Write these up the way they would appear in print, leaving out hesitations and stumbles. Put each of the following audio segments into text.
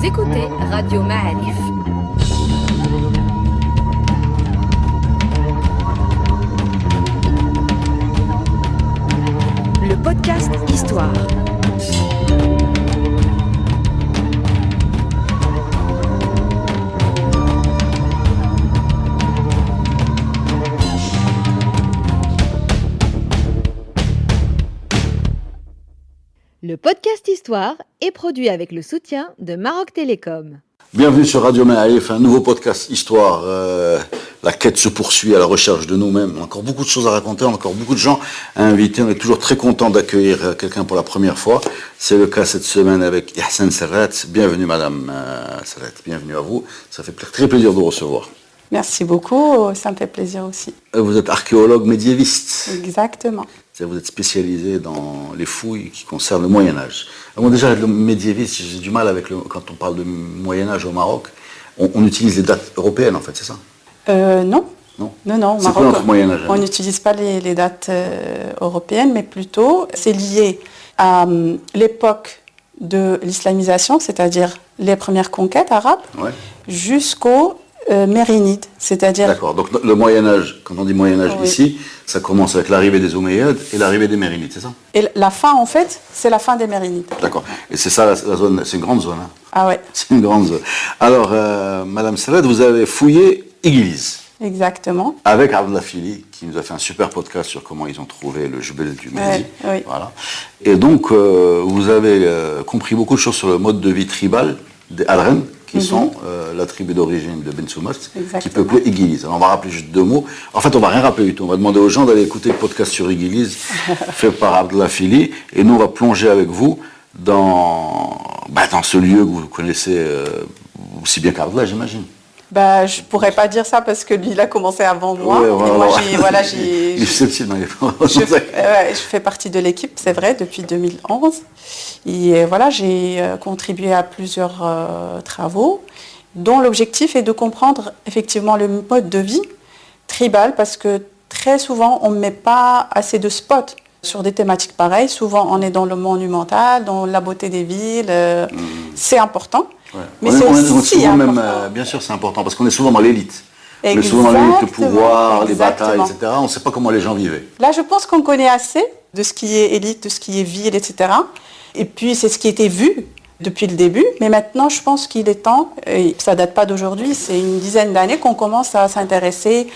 Vous écoutez Radio Ma'arif. Le podcast Histoire. Le podcast Histoire est produit avec le soutien de Maroc Télécom. Bienvenue sur Radio Ma'arif, un nouveau podcast Histoire. La quête se poursuit à la recherche de nous-mêmes. On a encore beaucoup de choses à raconter, on a encore beaucoup de gens à inviter. On est toujours très content d'accueillir quelqu'un pour la première fois. C'est le cas cette semaine avec Ihsan Serret. Bienvenue Madame Serret, bienvenue à vous. Ça fait très plaisir de vous recevoir. Merci beaucoup, ça me fait plaisir aussi. Vous êtes archéologue médiéviste. Exactement. Vous êtes spécialisé dans les fouilles qui concernent le Moyen-Âge. Alors déjà, le médiéviste, j'ai du mal avec quand on parle de Moyen-Âge au Maroc, on utilise les dates européennes en fait, c'est ça ? Non. Non, au c'est Maroc, quoi notre Moyen-Âge ? on n'utilise pas les dates européennes, mais plutôt c'est lié à l'époque de l'islamisation, c'est-à-dire les premières conquêtes arabes, ouais. Jusqu'aux Mérinides, c'est-à-dire... D'accord, donc le Moyen-Âge, quand on dit Moyen-Âge oui. Ici, ça commence avec l'arrivée des Omeyyades et l'arrivée des Mérinides, c'est ça ? Et la fin, en fait, c'est la fin des Mérinides. D'accord, et c'est ça la zone, c'est une grande zone. Hein. Ah ouais. C'est une grande zone. Alors, Madame Serret, vous avez fouillé Église. Exactement. Avec Abdallah Fili, qui nous a fait un super podcast sur comment ils ont trouvé le Jebel du Mehdi. Oui. Voilà. Et donc, vous avez compris beaucoup de choses sur le mode de vie tribal des Alren, qui sont la tribu d'origine de Ben Soumart, qui peuplait Église. Alors, on va rappeler juste deux mots. En fait, on ne va rien rappeler du tout. On va demander aux gens d'aller écouter le podcast sur Église, fait par Abdallah Fili. Et nous, on va plonger avec vous dans ce lieu que vous connaissez aussi bien qu'Abdallah, j'imagine. Je pourrais pas dire ça parce que lui, il a commencé avant moi. Ouais, et moi, j'ai je fais partie de l'équipe, c'est vrai, depuis 2011. Et j'ai contribué à plusieurs travaux dont l'objectif est de comprendre effectivement le mode de vie tribal parce que très souvent, on ne met pas assez de spots sur des thématiques pareilles. Souvent, on est dans le monumental, dans la beauté des villes. C'est important. Ouais. Mais c'est aussi souvent important. même, bien sûr, c'est important parce qu'on est souvent dans l'élite. Exactement, on est souvent dans l'élite, le pouvoir, les batailles, etc. On ne sait pas comment les gens vivaient. Là, je pense qu'on connaît assez de ce qui est élite, de ce qui est ville, etc. Et puis, c'est ce qui était vu depuis le début. Mais maintenant, je pense qu'il est temps, et ça ne date pas d'aujourd'hui, c'est une dizaine d'années qu'on commence à s'intéresser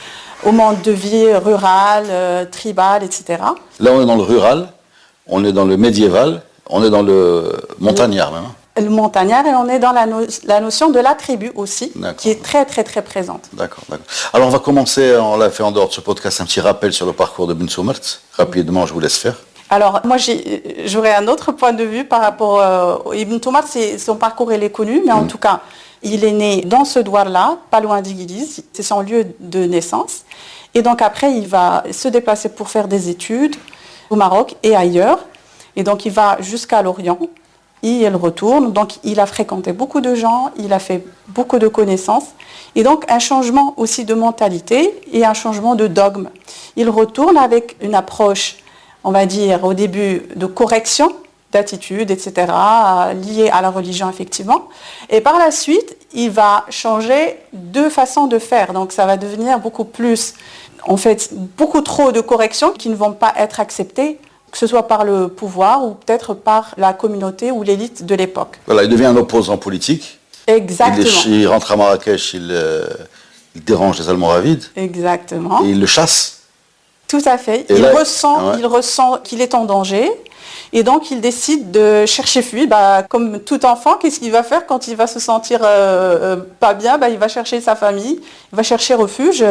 au monde de vie rural, tribal, etc. Là, on est dans le rural, on est dans le médiéval, on est dans le montagnard même. Le montagnard, et on est dans la notion de la tribu aussi, qui est très, très, très présente. D'accord. Alors, on va commencer, on l'a fait en dehors de ce podcast, un petit rappel sur le parcours de Ben Soumart. Rapidement, je vous laisse faire. Alors, moi, j'aurais un autre point de vue par rapport à Ibn Soumart. Son parcours, il est connu, mais en tout cas, il est né dans ce douar-là, pas loin d'Église. C'est son lieu de naissance. Et donc, après, il va se déplacer pour faire des études au Maroc et ailleurs. Et donc, il va jusqu'à l'Orient. Et il retourne, donc il a fréquenté beaucoup de gens, il a fait beaucoup de connaissances, et donc un changement aussi de mentalité et un changement de dogme. Il retourne avec une approche, on va dire au début, de correction d'attitude, etc., liée à la religion effectivement, et par la suite, il va changer de façon de faire, donc ça va devenir beaucoup plus, en fait, beaucoup trop de corrections qui ne vont pas être acceptées, que ce soit par le pouvoir ou peut-être par la communauté ou l'élite de l'époque. Voilà, il devient un opposant politique. Exactement. Il rentre à Marrakech, il dérange les Almoravides. Exactement. Et il le chasse. Tout à fait. Il ressent qu'il est en danger. Et donc, il décide de chercher fuite. Comme tout enfant, qu'est-ce qu'il va faire quand il va se sentir pas bien ? Il va chercher sa famille, il va chercher refuge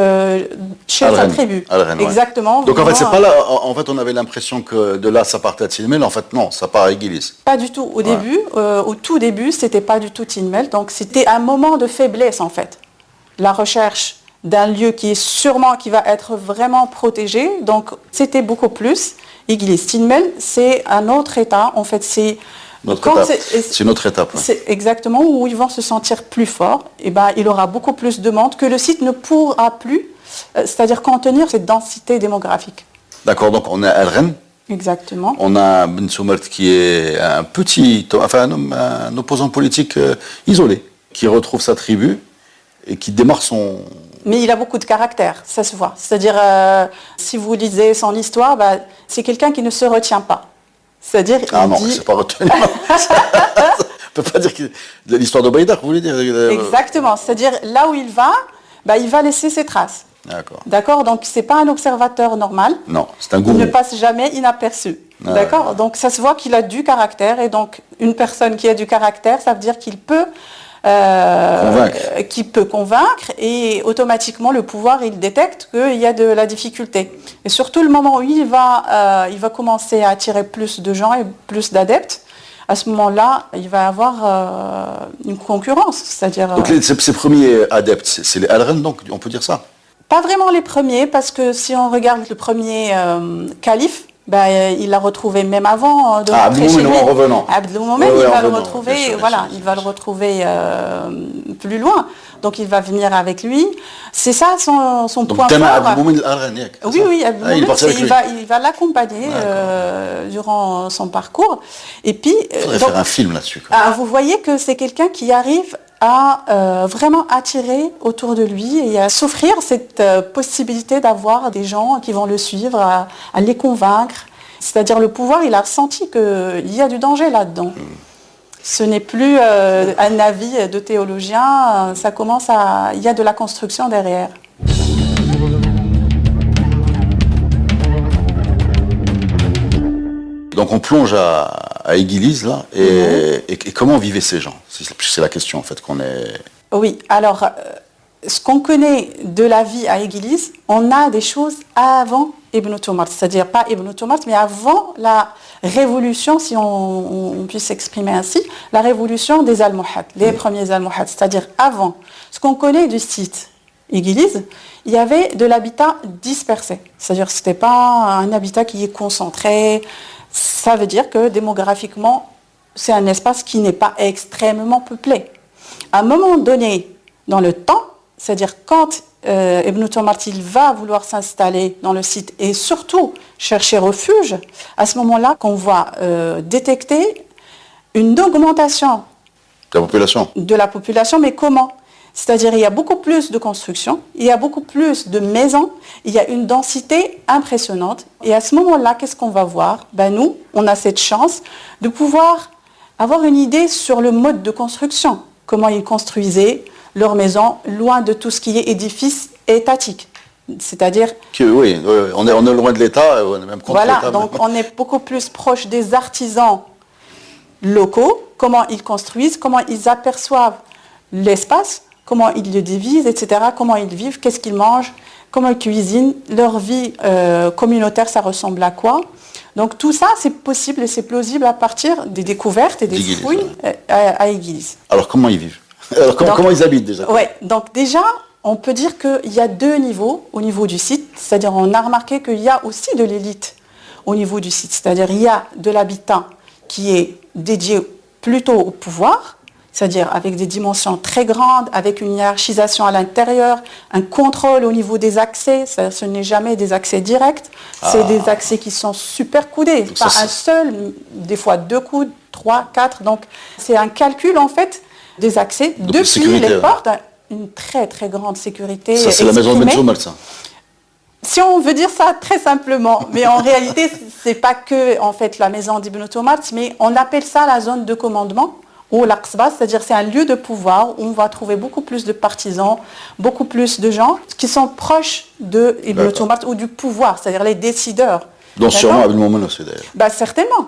chez sa tribu. Exactement. Ouais. Donc, en fait, c'est pas là. En fait, on avait l'impression que de là, ça partait à Tinmel. En fait, non, ça part à Église. Pas du tout. Au tout début, c'était pas du tout Tinmel. Donc, c'était un moment de faiblesse, en fait. La recherche d'un lieu qui va être vraiment protégé. Donc, c'était beaucoup plus Église. Tinmel, c'est un autre état. En fait, c'est une autre étape. Ouais. C'est exactement où ils vont se sentir plus forts. Et il aura beaucoup plus de monde que le site ne pourra plus, c'est-à-dire contenir cette densité démographique. D'accord, donc on est à Alren. Exactement. On a Ben Soumart qui est un opposant politique isolé, qui retrouve sa tribu et qui démarre son... Mais il a beaucoup de caractère, ça se voit. C'est-à-dire, si vous lisez son histoire, c'est quelqu'un qui ne se retient pas. C'est-à-dire, c'est pas retenu. On ne peut pas dire que de l'histoire de Baïdar, vous voulez dire. Exactement. C'est-à-dire, là où il va laisser ses traces. D'accord. Donc, c'est pas un observateur normal. Non, c'est un gourou. Il ne passe jamais inaperçu. D'accord. Donc, ça se voit qu'il a du caractère. Et donc, une personne qui a du caractère, ça veut dire qu'il peut convaincre, et automatiquement le pouvoir il détecte qu'il y a de la difficulté. Et surtout le moment où il va commencer à attirer plus de gens et plus d'adeptes, à ce moment-là, il va avoir une concurrence. C'est-à-dire, donc ces premiers adeptes, c'est les Al-Ren, donc on peut dire ça? Pas vraiment les premiers, parce que si on regarde le premier calife, il l'a retrouvé même avant de rentrer chez lui. En revenant. Abdelmoumen, il va le retrouver, il va le retrouver plus loin. Donc il va venir avec lui. C'est ça son point fort. Abdelmoumen oui, il va l'accompagner durant son parcours. Et puis, il faudrait faire un film là-dessus. Vous voyez que c'est quelqu'un qui arrive à vraiment attirer autour de lui et à s'offrir cette possibilité d'avoir des gens qui vont le suivre, à les convaincre. C'est-à-dire le pouvoir, il a ressenti qu'il y a du danger là-dedans. Ce n'est plus un avis de théologien, il y a de la construction derrière. Donc on plonge à Éguilise, là, et comment vivaient ces gens? C'est la question, en fait, qu'on est... Oui, alors, ce qu'on connaît de la vie à Éguilise, on a des choses avant Ibn Toumart, c'est-à-dire pas Ibn Toumart, mais avant la révolution, si on puisse s'exprimer ainsi, la révolution des Almohades, les premiers Almohades, c'est-à-dire avant. Ce qu'on connaît du site Éguilise, il y avait de l'habitat dispersé, c'est-à-dire que ce n'était pas un habitat qui est concentré. Ça veut dire que démographiquement, c'est un espace qui n'est pas extrêmement peuplé. À un moment donné, dans le temps, c'est-à-dire quand Ibn Toumart va vouloir s'installer dans le site et surtout chercher refuge, à ce moment-là qu'on va détecter une augmentation de la population, mais comment? C'est-à-dire il y a beaucoup plus de constructions, il y a beaucoup plus de maisons, il y a une densité impressionnante. Et à ce moment-là, qu'est-ce qu'on va voir? Nous, on a cette chance de pouvoir avoir une idée sur le mode de construction, comment ils construisaient leurs maisons loin de tout ce qui est édifice étatique. C'est-à-dire... Oui, on est loin de l'État, on est même contre l'État. Voilà, donc on est beaucoup plus proche des artisans locaux, comment ils construisent, comment ils aperçoivent l'espace, comment ils le divisent, etc., comment ils vivent, qu'est-ce qu'ils mangent, comment ils cuisinent, leur vie communautaire, ça ressemble à quoi. Donc tout ça, c'est possible et c'est plausible à partir des découvertes et des fouilles à Éguilise. Alors comment ils vivent? Comment ils habitent déjà? Oui, donc déjà, on peut dire qu'il y a deux niveaux au niveau du site, c'est-à-dire on a remarqué qu'il y a aussi de l'élite au niveau du site, c'est-à-dire il y a de l'habitat qui est dédié plutôt au pouvoir, c'est-à-dire avec des dimensions très grandes, avec une hiérarchisation à l'intérieur, un contrôle au niveau des accès, ce n'est jamais des accès directs, c'est des accès qui sont super coudés, pas un seul, des fois 2 coudes, 3, 4, donc c'est un calcul en fait des accès donc, depuis les portes, une très très grande sécurité. Ça c'est la maison de Ben Soumart, ça? Si on veut dire ça très simplement, mais en réalité c'est pas que en fait la maison d'Ibn Toumart, mais on appelle ça la zone de commandement, ou l'Aqsba, c'est-à-dire c'est un lieu de pouvoir où on va trouver beaucoup plus de partisans, beaucoup plus de gens qui sont proches de Ibn Toumart ou du pouvoir, c'est-à-dire les décideurs. Donc sûrement Abdelmoumen aussi d'ailleurs.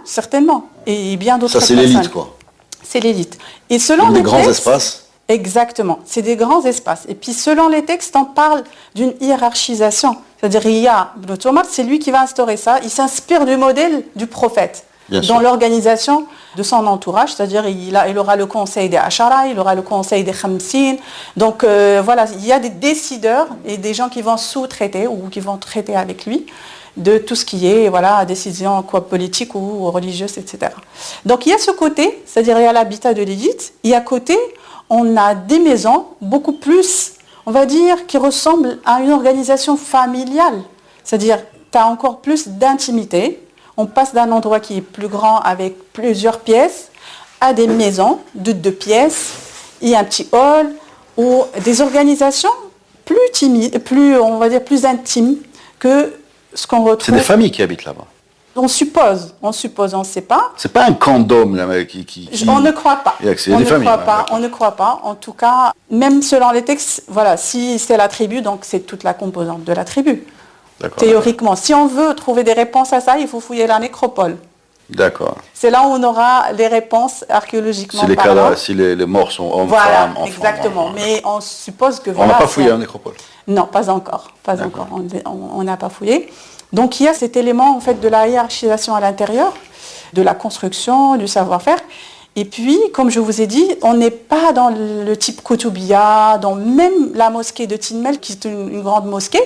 Certainement. Et bien d'autres personnes. Ça c'est l'élite quoi. C'est l'élite. Et selon les grands espaces. Exactement, c'est des grands espaces. Et puis selon les textes, on parle d'une hiérarchisation. C'est-à-dire il y a Ibn Toumart, c'est lui qui va instaurer ça. Il s'inspire du modèle du prophète. Dans l'organisation de son entourage, c'est-à-dire il aura le conseil des Ashara, il aura le conseil des Khamsin. Donc voilà, il y a des décideurs et des gens qui vont sous-traiter ou qui vont traiter avec lui de tout ce qui est décision politique ou religieuse, etc. Donc il y a ce côté, c'est-à-dire il y a l'habitat de l'élite, et à côté, on a des maisons beaucoup plus, on va dire, qui ressemblent à une organisation familiale. C'est-à-dire tu as encore plus d'intimité, On passe d'un endroit qui est plus grand avec plusieurs pièces à des maisons de 2 pièces et un petit hall ou des organisations plus timides, on va dire plus intimes que ce qu'on retrouve. C'est des familles qui habitent là-bas. On suppose, on ne sait pas. C'est pas un camp d'hommes là, On ne croit pas. Il y a des familles. On ne croit pas. En tout cas, même selon les textes, voilà, si c'est la tribu, donc c'est toute la composante de la tribu. Théoriquement, si on veut trouver des réponses à ça, il faut fouiller la nécropole. D'accord. C'est là où on aura les réponses archéologiquement si les cadavres, si les morts sont hommes, femmes, enfants. Exactement. Mais on suppose que... On n'a pas fouillé la nécropole. Non, pas encore. Pas encore. On n'a pas fouillé. Donc il y a cet élément en fait de la hiérarchisation à l'intérieur, de la construction, du savoir-faire. Et puis, comme je vous ai dit, on n'est pas dans le type Koutoubia, dans même la mosquée de Tinmel, qui est une grande mosquée,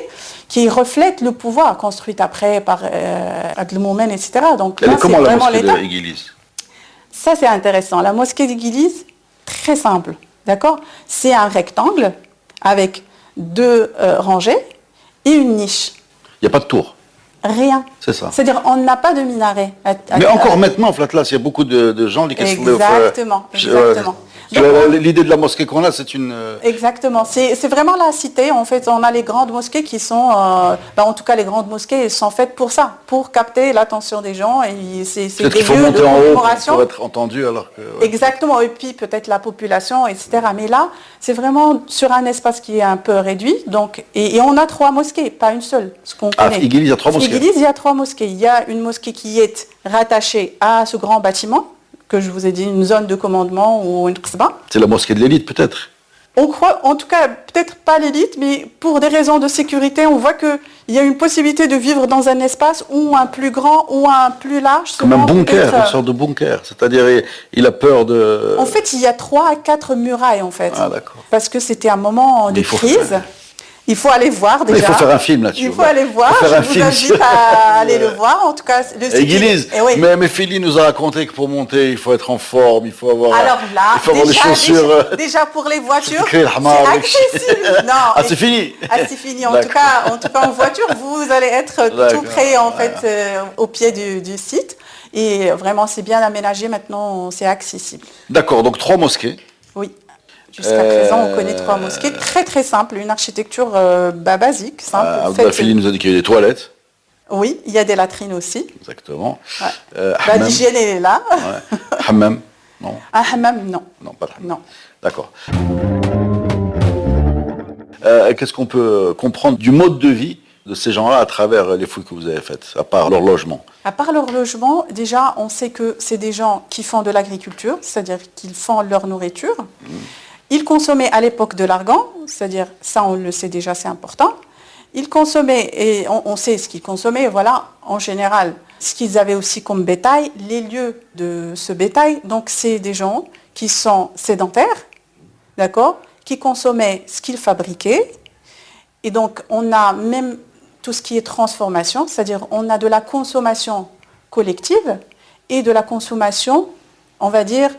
qui reflète le pouvoir construite après par Abdelmoumen, etc. Donc là, comment c'est la vraiment mosquée l'État. d'Iguiliz? Ça, c'est intéressant. La mosquée d'Iguiliz, très simple, d'accord? C'est un rectangle avec 2 rangées et une niche. Il n'y a pas de tour. Rien. C'est ça. C'est-à-dire, on n'a pas de minaret. Mais encore maintenant, là, il y a beaucoup de gens qui se Exactement. L'idée de la mosquée qu'on a, c'est une... Exactement. C'est vraiment la cité. En fait, on a les grandes mosquées qui sont... en tout cas, les grandes mosquées sont faites pour ça, pour capter l'attention des gens. Et c'est des lieux de commémoration. Pour être entendu alors que... Ouais. Exactement. Et puis, peut-être la population, etc. Mais là, c'est vraiment sur un espace qui est un peu réduit. Donc, et on a 3 mosquées, pas une seule. Ce qu'on connaît. Iguiliz, il y a 3 mosquées. Iguiliz, il y a 3 mosquées. Il y a une mosquée qui est rattachée à ce grand bâtiment, que je vous ai dit, une zone de commandement ou une qsba. C'est la mosquée de l'élite, peut-être. On croit, en tout cas, peut-être pas l'élite, mais pour des raisons de sécurité, on voit qu'il y a une possibilité de vivre dans un espace ou un plus grand ou un plus large. Comme un bunker, une sorte de bunker. C'est-à-dire, il a peur de... En fait, il y a 3 à 4 murailles, en fait. Ah, d'accord. Parce que c'était un moment de crise. Il faut aller voir déjà. Il faut faire un film là-dessus. Il faut aller voir. Je vous invite à aller le voir. En tout cas, le site. Iguiliz. Mais Philly nous a raconté que pour monter, il faut être en forme, il faut avoir. Alors là, il faut avoir des chaussures. Déjà pour les voitures, c'est accessible. Non. Ah, c'est fini. Ah, c'est fini. En tout cas, en voiture, vous allez être tout près en fait au pied du site. Et vraiment, c'est bien aménagé. Maintenant, c'est accessible. D'accord. Donc 3 mosquées. Oui. Jusqu'à présent, on connaît 3 mosquées très très simples, une architecture basique, simple. Philly nous a dit qu'il y avait des toilettes. Oui, il y a des latrines aussi. Exactement. Ouais. L'hygiène, elle est là. Ouais. Hammam, non. Un hammam, non. Non, pas de hammam. Non. D'accord. Qu'est-ce qu'on peut comprendre du mode de vie de ces gens-là à travers les fouilles que vous avez faites, à part leur logement? À part leur logement, déjà, on sait que c'est des gens qui font de l'agriculture, c'est-à-dire qu'ils font leur nourriture. Ils consommaient à l'époque de l'argan, c'est-à-dire, ça on le sait déjà, c'est important. Ils consommaient, et on sait ce qu'ils consommaient, voilà, en général, ce qu'ils avaient aussi comme bétail, les lieux de ce bétail. Donc c'est des gens qui sont sédentaires, d'accord, qui consommaient ce qu'ils fabriquaient. Et donc on a même tout ce qui est transformation, c'est-à-dire on a de la consommation collective et de la consommation, on va dire,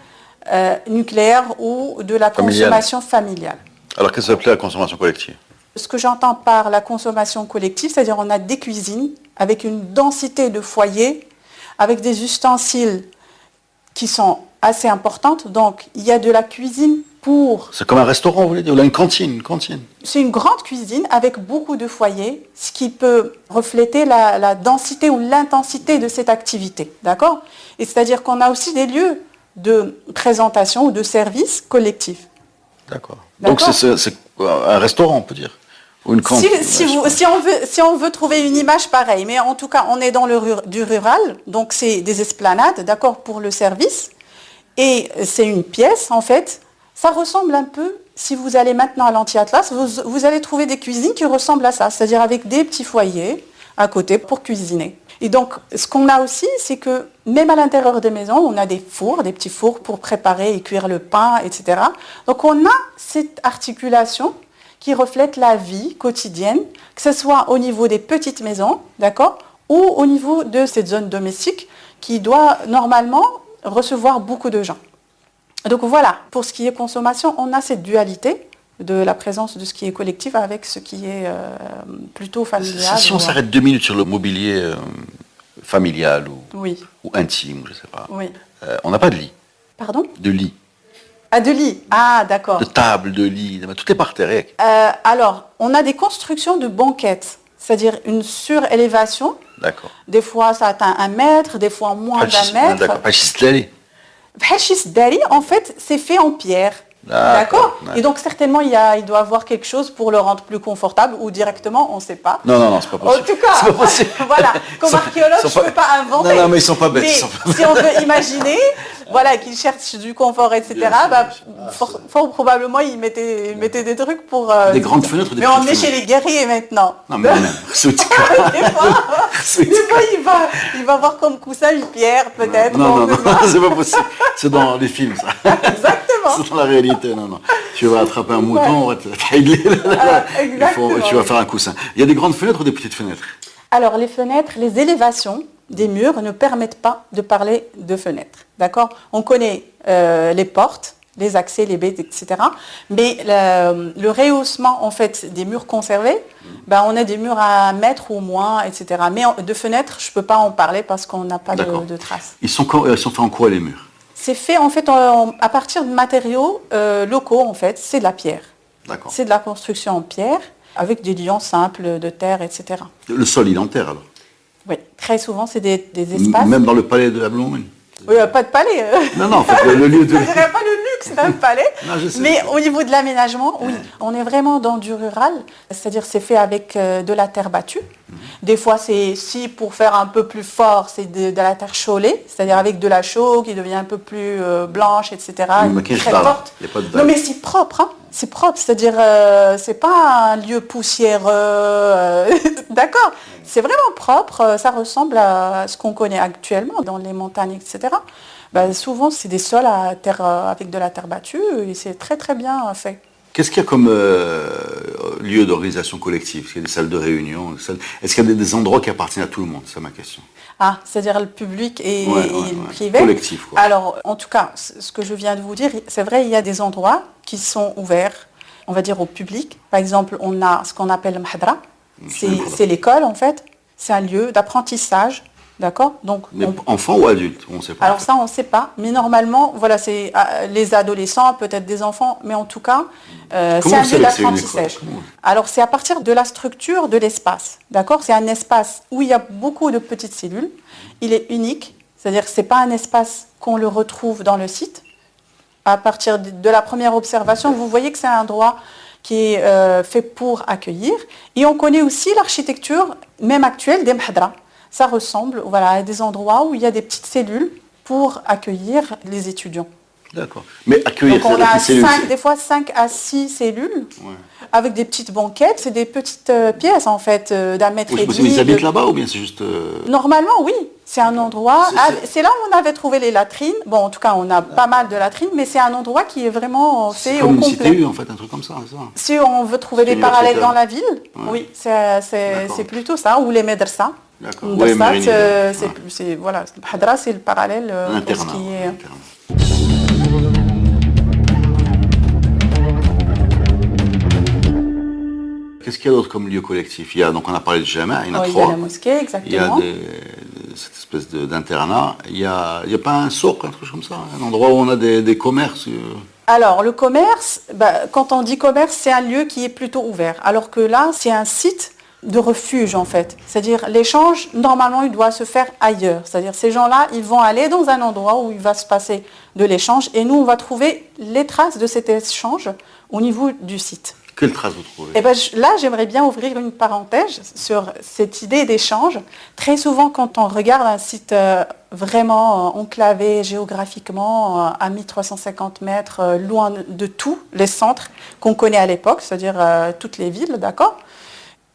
nucléaire ou de la consommation familiale. Alors qu'est-ce que ça s'appelait la consommation collective? Ce que j'entends par la consommation collective, c'est-à-dire on a des cuisines avec une densité de foyers, avec des ustensiles qui sont assez importantes. Donc il y a de la cuisine pour... C'est comme un restaurant, vous voulez dire, ou là une cantine, C'est une grande cuisine avec beaucoup de foyers, ce qui peut refléter la densité ou l'intensité de cette activité, d'accord? Et c'est-à-dire qu'on a aussi des lieux de présentation ou de service collectif. D'accord. Donc c'est un restaurant, on peut dire, ou une cantine. Si on veut trouver une image pareille, mais en tout cas, on est dans du rural, donc c'est des esplanades, d'accord, pour le service, et c'est une pièce, en fait. Ça ressemble un peu, si vous allez maintenant à l'Anti-Atlas, vous allez trouver des cuisines qui ressemblent à ça, c'est-à-dire avec des petits foyers à côté pour cuisiner. Et donc, ce qu'on a aussi, c'est que même à l'intérieur des maisons, on a des fours, des petits fours pour préparer et cuire le pain, etc. Donc, on a cette articulation qui reflète la vie quotidienne, que ce soit au niveau des petites maisons, d'accord, ou au niveau de cette zone domestique qui doit normalement recevoir beaucoup de gens. Donc voilà, pour ce qui est consommation, on a cette dualité de la présence de ce qui est collectif avec ce qui est plutôt familial. Si on s'arrête 2 minutes sur le mobilier familiale Oui. ou intime, je ne sais pas. Oui. On n'a pas de lit. Pardon? De lit. Ah, de lit. Ah, d'accord. De table, de lit, tout est par terre. Alors, on a des constructions de banquettes, c'est-à-dire une surélévation. D'accord. Des fois, ça atteint 1 mètre, des fois moins d'1 mètre. D'accord. Pas Bhachis Dari, en fait, c'est fait en pierre. D'accord. Et donc, certainement, il doit avoir quelque chose pour le rendre plus confortable ou directement, on ne sait pas. Non, c'est pas possible. En tout cas, c'est pas possible. Voilà, comme archéologue, je ne peux pas inventer. Non, mais ils ne sont pas bêtes. Mais si on veut imaginer, voilà, qu'ils cherchent du confort, etc., fort probablement, ils mettaient des trucs pour... des grandes fenêtres, des mais on est chez les guerriers maintenant. Non, mais même. Des fois, il va avoir comme coussin une pierre, peut-être. Non, c'est pas possible. C'est dans les films, ça. Exactement. C'est dans la réalité, non. Tu vas attraper un mouton, on va te tu vas faire un coussin. Il y a des grandes fenêtres ou des petites fenêtres? Alors, les fenêtres, les élévations des murs ne permettent pas de parler de fenêtres. D'accord? On connaît les portes, les accès, les baies, etc. Mais le rehaussement, en fait, des murs conservés, on a des murs à 1 mètre ou moins, etc. Mais de fenêtres, je ne peux pas en parler parce qu'on n'a pas de traces. Ils sont faits en quoi, les murs? C'est fait, en fait, à partir de matériaux locaux, en fait. C'est de la pierre. D'accord. C'est de la construction en pierre, avec des liants simples de terre, etc. Le sol, il est en terre, alors? Oui, très souvent, c'est des espaces... Même dans le palais de Abdelmoumene? Oui, pas de palais. Non, en fait, le lieu de... Je ne dirais pas le luxe d'un palais, non, je sais, mais au niveau de l'aménagement, oui. On est vraiment dans du rural, c'est-à-dire c'est fait avec de la terre battue. Des fois, pour faire un peu plus fort, c'est de la terre chaulée, c'est-à-dire avec de la chaux qui devient un peu plus blanche, etc. Très forte. Non, mais c'est propre, hein. C'est propre, c'est-à-dire c'est pas un lieu poussiéreux, d'accord. C'est vraiment propre, ça ressemble à ce qu'on connaît actuellement dans les montagnes, etc. Souvent, c'est des sols à terre, avec de la terre battue et c'est très très bien fait. Qu'est-ce qu'il y a comme lieu d'organisation collective? Est-ce qu'il y a des salles de réunion? Est-ce qu'il y a des endroits qui appartiennent à tout le monde? C'est ma question. Ah, c'est-à-dire le public et le privé. Collectif, quoi. Alors, en tout cas, ce que je viens de vous dire, c'est vrai, il y a des endroits qui sont ouverts, on va dire, au public. Par exemple, on a ce qu'on appelle le Mahadra. C'est l'école, en fait. C'est un lieu d'apprentissage. D'accord? Donc, mais enfants ou adultes? On ne sait pas. Alors ça, on ne sait pas. Mais normalement, voilà, c'est les adolescents, peut-être des enfants, mais en tout cas, c'est un lieu d'apprentissage. Alors, c'est à partir de la structure de l'espace. D'accord? C'est un espace où il y a beaucoup de petites cellules. Il est unique, c'est-à-dire que ce n'est pas un espace qu'on le retrouve dans le site. À partir de la première observation, vous voyez que c'est un endroit qui est fait pour accueillir. Et on connaît aussi l'architecture, même actuelle, des Mahadra. Ça ressemble à des endroits où il y a des petites cellules pour accueillir les étudiants. D'accord. Mais accueillir donc on a des fois 5 à 6 cellules avec des petites banquettes. C'est des petites pièces en fait d'1 mètre et demi. Ils habitent là-bas ou bien c'est juste... Normalement oui. C'est un endroit... C'est là où on avait trouvé les latrines. Bon, en tout cas, on a pas mal de latrines, mais c'est un endroit qui est vraiment fait au complet. C'est comme une CTU en fait, un truc comme ça, c'est ça? Si on veut trouver des parallèles dans la ville, oui, c'est plutôt ça. Ou les médressas. D'accord. Le Hadra, c'est le parallèle pour ce qui est... Qu'est-ce qu'il y a d'autre comme lieu collectif? Donc on a parlé de Jama, il y en a 3. Il y a la mosquée, exactement. Il y a cette espèce d'internat. Il n'y a pas un souk, un truc comme ça? Un endroit où on a des commerces? Alors le commerce, quand on dit commerce, c'est un lieu qui est plutôt ouvert. Alors que là, c'est un site de refuge en fait. C'est-à-dire l'échange, normalement, il doit se faire ailleurs. C'est-à-dire ces gens-là, ils vont aller dans un endroit où il va se passer de l'échange et nous, on va trouver les traces de cet échange au niveau du site. Quelles traces vous trouvez? Là, j'aimerais bien ouvrir une parenthèse sur cette idée d'échange. Très souvent, quand on regarde un site vraiment enclavé géographiquement à 1350 mètres, loin de tous les centres qu'on connaît à l'époque, c'est-à-dire toutes les villes, d'accord?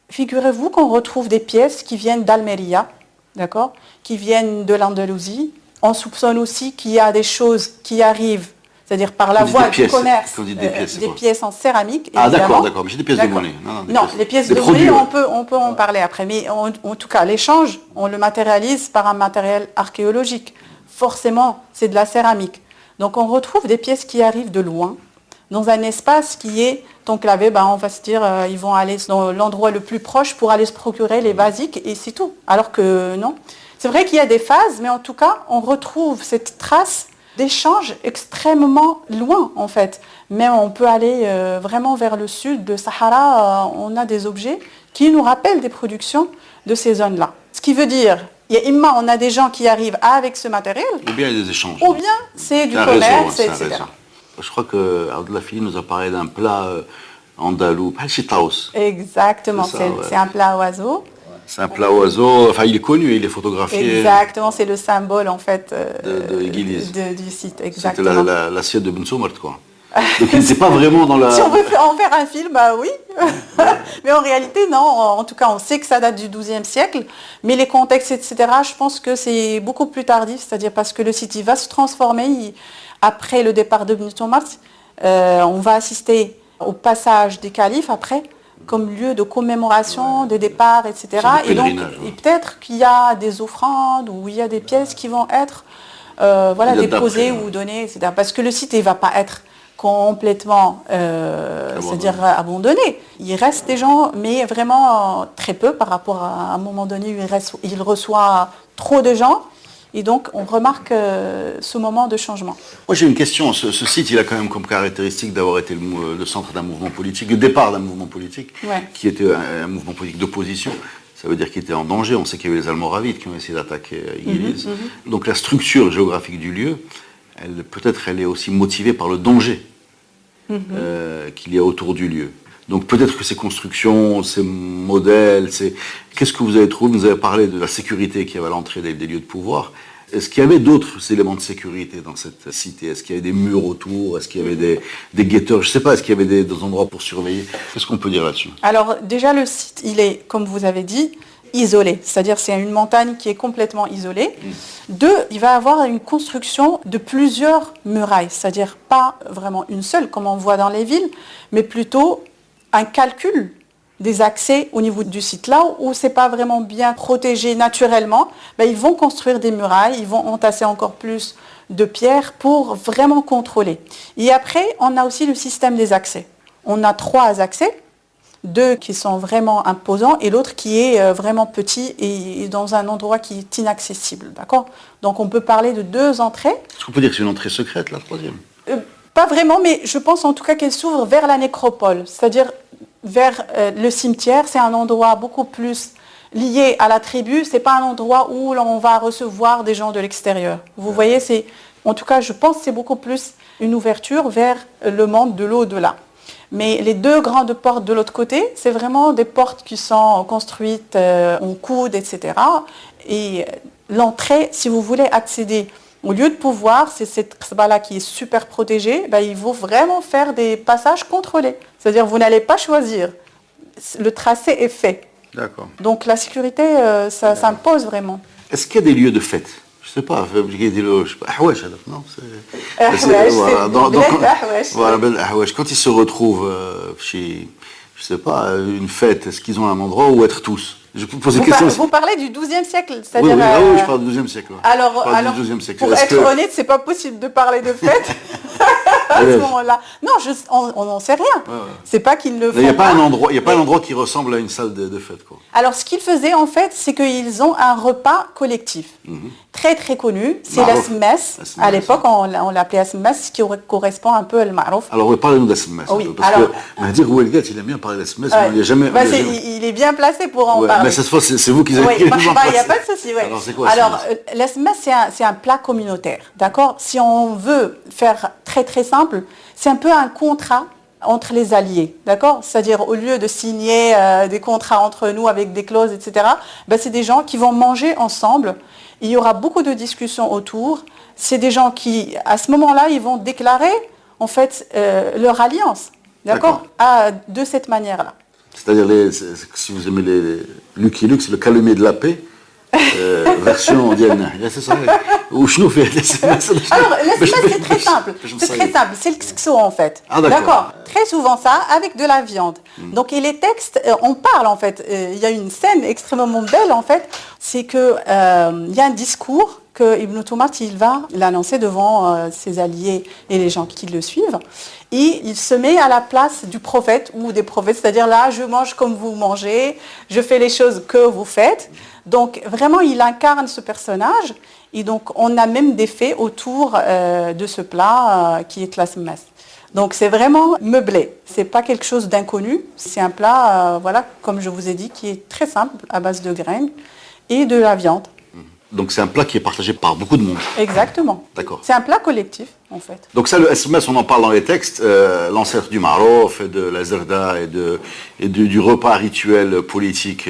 Figurez-vous qu'on retrouve des pièces qui viennent d'Almeria, d'accord, qui viennent de l'Andalousie. On soupçonne aussi qu'il y a des choses qui arrivent, c'est-à-dire par la voie du commerce, des pièces en céramique. Ah d'accord, mais j'ai des pièces de monnaie. Non, les pièces de monnaie, on peut en parler après. Mais en tout cas, l'échange, on le matérialise par un matériel archéologique. Forcément, c'est de la céramique. Donc on retrouve des pièces qui arrivent de loin, dans un espace qui est enclavé, on va se dire, ils vont aller dans l'endroit le plus proche pour aller se procurer les basiques et c'est tout. Alors que non, C'est vrai qu'il y a des phases, mais en tout cas, on retrouve cette trace d'échanges extrêmement loin, en fait. Mais on peut aller vraiment vers le sud, le Sahara, on a des objets qui nous rappellent des productions de ces zones-là. Ce qui veut dire, on a des gens qui arrivent avec ce matériel, ou bien il y a des échanges. Ou bien c'est du commerce, etc. Je crois que Abdullah Fili nous a parlé d'un plat andalou, Chitaos. Exactement, c'est un plat à oiseau. C'est un plat oiseau, enfin il est connu, il est photographié. Exactement, c'est le symbole en fait du site. Exactement. C'était l'assiette de Ben Soumart, quoi. Donc il n'était pas vraiment dans la... Si on veut en faire un film, bah oui. Mais en réalité, non. En tout cas, on sait que ça date du XIIe siècle. Mais les contextes, etc., je pense que c'est beaucoup plus tardif. C'est-à-dire parce que le site, il va se transformer. Après le départ de Ibn Soumart, on va assister au passage des califes après, comme lieu de commémoration des départs, etc. Et donc, et peut-être qu'il y a des offrandes ou il y a des pièces qui vont être déposées ou données, etc. Parce que le site, il ne va pas être complètement abandonné. Il reste des gens, mais vraiment très peu par rapport à un moment donné où il reçoit trop de gens. Et donc, on remarque ce moment de changement. Moi, j'ai une question. Ce site, il a quand même comme caractéristique d'avoir été le centre d'un mouvement politique, le départ d'un mouvement politique, qui était un mouvement politique d'opposition. Ça veut dire qu'il était en danger. On sait qu'il y avait les Almoravides qui ont essayé d'attaquer Iliz. Donc, la structure géographique du lieu, peut-être elle est aussi motivée par le danger qu'il y a autour du lieu. Donc peut-être que ces constructions, ces modèles, qu'est-ce que vous avez trouvé? Vous avez parlé de la sécurité qu'il y avait à l'entrée des lieux de pouvoir. Est-ce qu'il y avait d'autres éléments de sécurité dans cette cité? Est-ce qu'il y avait des murs autour? Est-ce qu'il y avait des guetteurs? Je ne sais pas, est-ce qu'il y avait des endroits pour surveiller? Qu'est-ce qu'on peut dire là-dessus? Alors déjà, le site, il est, comme vous avez dit, isolé. C'est-à-dire c'est une montagne qui est complètement isolée. Deux, il va y avoir une construction de plusieurs murailles. C'est-à-dire pas vraiment une seule, comme on voit dans les villes, mais plutôt un calcul des accès au niveau du site. Là où c'est pas vraiment bien protégé naturellement, ils vont construire des murailles, ils vont entasser encore plus de pierres pour vraiment contrôler. Et après, on a aussi le système des accès. On a 3 accès, 2 qui sont vraiment imposants et l'autre qui est vraiment petit et dans un endroit qui est inaccessible. D'accord ? Donc on peut parler de 2 entrées. Est-ce qu'on peut dire que c'est une entrée secrète, la troisième ? Pas vraiment, mais je pense en tout cas qu'elle s'ouvre vers la nécropole, c'est-à-dire vers le cimetière. C'est un endroit beaucoup plus lié à la tribu. C'est pas un endroit où on va recevoir des gens de l'extérieur. Vous voyez, en tout cas, je pense que c'est beaucoup plus une ouverture vers le monde de l'au-delà. Mais les 2 grandes portes de l'autre côté, c'est vraiment des portes qui sont construites en coude, etc. Et l'entrée, si vous voulez accéder au lieu de pouvoir, c'est cette qsba-là qui est super protégée, il faut vraiment faire des passages contrôlés. C'est-à-dire vous n'allez pas choisir. Le tracé est fait. D'accord. Donc la sécurité, ça s'impose vraiment. Est-ce qu'il y a des lieux de fête? Je ne sais pas, non, quand ils se retrouvent chez, je ne sais pas, une fête, est-ce qu'ils ont un endroit où être tous? Je peux poser question. Vous parlez du XIIe siècle, c'est-à-dire... Oui, je parle du XIIe siècle. Alors, pour être honnête, c'est pas possible de parler de fête à ce moment-là. Non, on n'en sait rien. C'est pas qu'ils le font. Il n'y a pas un endroit qui ressemble à une salle de fête, quoi. Alors, ce qu'ils faisaient, en fait, c'est qu'ils ont un repas collectif. Très, très connu. C'est la smes. À l'époque, on l'appelait la smes, ce qui correspond un peu à l'marouf. Alors, parlez-nous de la smes. Oui, parce que Mahdir Ouelgat, il aime bien parler de la smes, mais il n'y a jamais... Il est bien placé pour en parler. Mais cette fois, c'est vous qui avez... Il n'y a pas de souci, Alors, c'est quoi la smes, c'est un plat communautaire, d'accord? Si on veut faire très, très simple, c'est un peu un contrat entre les alliés, d'accord? C'est-à-dire, au lieu de signer des contrats entre nous avec des clauses, etc., c'est des gens qui vont manger ensemble. Il y aura beaucoup de discussions autour. C'est des gens qui, à ce moment-là, ils vont déclarer, en fait, leur alliance, d'accord? De cette manière-là. C'est-à-dire, si vous aimez les Lucky Luke, c'est le calumet de la paix, version Diana. C'est ça. Ou je nous fais. Alors, la smes, c'est très simple. C'est très simple. C'est le kso, en fait. Ah, d'accord. Très souvent ça, avec de la viande. Donc, et les textes, on parle, en fait. Il y a une scène extrêmement belle, en fait. C'est qu'il y a un discours que Ibn Tumart, il va l'annoncer devant ses alliés et les gens qui le suivent. Et il se met à la place du prophète ou des prophètes, c'est-à-dire là, je mange comme vous mangez, je fais les choses que vous faites. Donc vraiment, il incarne ce personnage. Et donc, on a même des faits autour de ce plat qui est classe mess. Donc, c'est vraiment meublé. C'est pas quelque chose d'inconnu. C'est un plat, voilà, comme je vous ai dit, qui est très simple, à base de graines et de la viande. Donc, c'est un plat qui est partagé par beaucoup de monde. Exactement. D'accord. C'est un plat collectif, en fait. Donc ça, le SMS, on en parle dans les textes, l'ancêtre du marouf, et de la zerda et du repas rituel politique,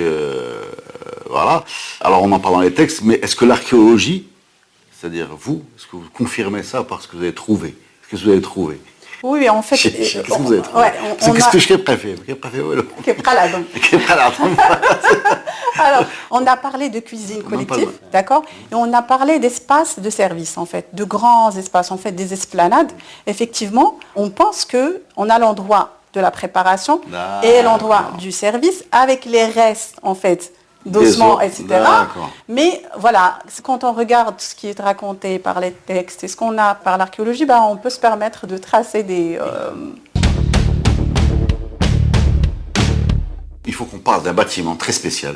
voilà. Alors on en parle dans les textes, mais est-ce que l'archéologie, c'est-à-dire vous, est-ce que vous confirmez ça parce que vous avez trouvé? Qu'est-ce que vous avez trouvé? Oui, en fait... Qu'est-ce que vous avez trouvé? Ouais, qu'est-ce que je préfère? Alors, on a parlé de cuisine collective, d'accord? Et on a parlé d'espaces de service, en fait, de grands espaces, en fait, des esplanades. Effectivement, on pense qu'on a l'endroit de la préparation et l'endroit du service avec les restes, en fait, d'ossements, etc. Mais voilà, quand on regarde ce qui est raconté par les textes et ce qu'on a par l'archéologie, on peut se permettre de tracer des... Il faut qu'on parle d'un bâtiment très spécial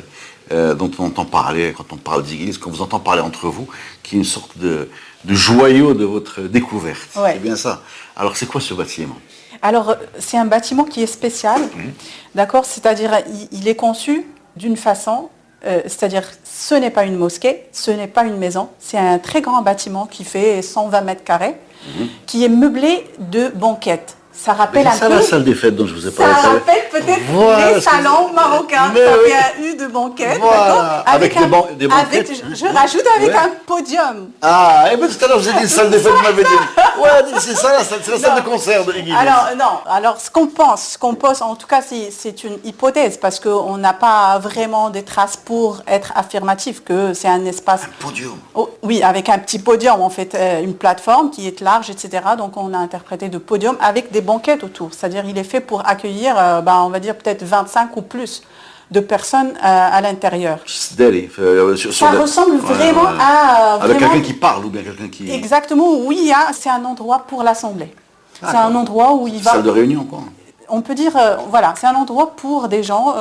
dont on entend parler quand on parle d'église, qu'on vous entend parler entre vous, qui est une sorte de joyau de votre découverte. Ouais. C'est bien ça. Alors, c'est quoi ce bâtiment? Alors, c'est un bâtiment qui est spécial, d'accord? C'est-à-dire, il est conçu d'une façon, c'est-à-dire, ce n'est pas une mosquée, ce n'est pas une maison, c'est un très grand bâtiment qui fait 120 mètres carrés, qui est meublé de banquettes. Ça rappelle un peu... C'est la salle des fêtes dont je vous ai parlé. Ça rappelle peut-être les salons marocains. Ça fait un U de banquette, voilà. Avec des banquettes. Je rajoute avec un podium. Ah, et bien tout à l'heure, vous avez dit salle des fêtes, vous m'avez dit. Ouais, c'est ça, c'est la salle de concert de l'église. Alors ce qu'on pense, en tout cas, c'est une hypothèse, parce qu'on n'a pas vraiment des traces pour être affirmatif que c'est un espace... Un podium. Oh, oui, avec un petit podium, en fait, une plateforme qui est large, etc. Donc on a interprété de podium avec des banquettes autour, c'est-à-dire il est fait pour accueillir, on va dire peut-être 25 ou plus de personnes à l'intérieur. Ça ressemble vraiment à... Avec quelqu'un qui parle ou bien quelqu'un qui... Exactement, oui, c'est un endroit pour l'assemblée. C'est un endroit où il va... Salle de réunion, quoi. On peut dire, voilà, c'est un endroit pour des gens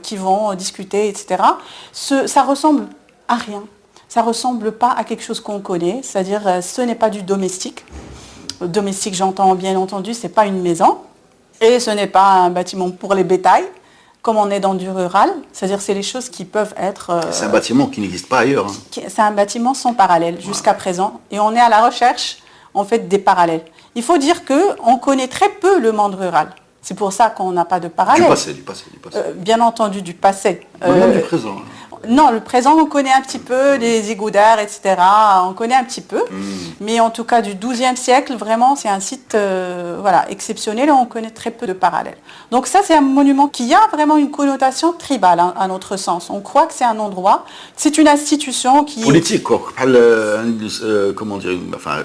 qui vont discuter, etc. Ça ressemble à rien. Ça ressemble pas à quelque chose qu'on connaît, c'est-à-dire ce n'est pas du domestique. Domestique, j'entends bien entendu, c'est pas une maison et ce n'est pas un bâtiment pour les bétails, comme on est dans du rural, c'est-à-dire c'est les choses qui peuvent être... c'est un bâtiment qui n'existe pas ailleurs. C'est un bâtiment sans parallèle jusqu'à présent et on est à la recherche en fait des parallèles. Il faut dire qu'on connaît très peu le monde rural. C'est pour ça qu'on n'a pas de parallèle. Du passé. Bien entendu du passé. Non, du présent. Non, le présent, on connaît un petit peu, les égouts d'air, etc. On connaît un petit peu. Mais en tout cas, du XIIe siècle, vraiment, c'est un site exceptionnel et on connaît très peu de parallèles. Donc ça, c'est un monument qui a vraiment une connotation tribale, à notre sens. On croit que c'est un endroit, c'est une institution qui... Politique, quoi. Comment dire,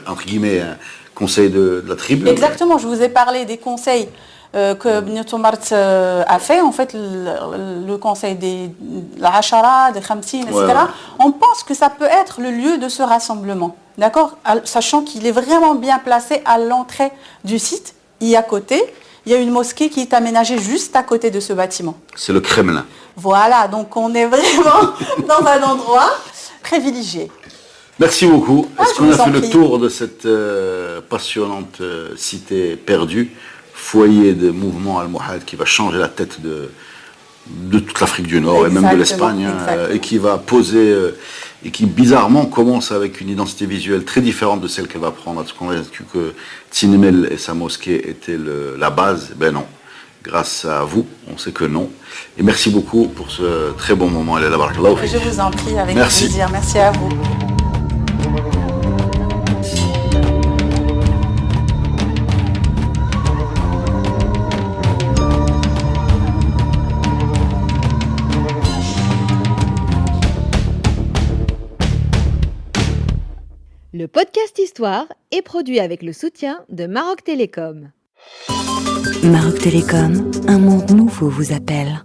entre guillemets, un conseil de la tribu. Exactement, je vous ai parlé des conseils que Ibn Tumart a fait, en fait, le conseil des Ashara, des Khamsin, etc. Ouais. On pense que ça peut être le lieu de ce rassemblement, d'accord? Sachant qu'il est vraiment bien placé à l'entrée du site. Et à côté, il y a une mosquée qui est aménagée juste à côté de ce bâtiment. C'est le Kremlin. Voilà, donc on est vraiment dans un endroit privilégié. Merci beaucoup. Est-ce qu'on a fait le tour de cette passionnante cité perdue, foyer de mouvement Almohad qui va changer la tête de toute l'Afrique du Nord et même de l'Espagne, et qui va poser, et qui bizarrement commence avec une identité visuelle très différente de celle qu'elle va prendre. Est-ce qu'on a vu que Tinmel et sa mosquée étaient la base? Ben non. Grâce à vous, on sait que non. Et merci beaucoup pour ce très bon moment. Je vous en prie, avec plaisir. Merci à vous. Le podcast Histoire est produit avec le soutien de Maroc Télécom. Maroc Télécom, un monde nouveau vous appelle.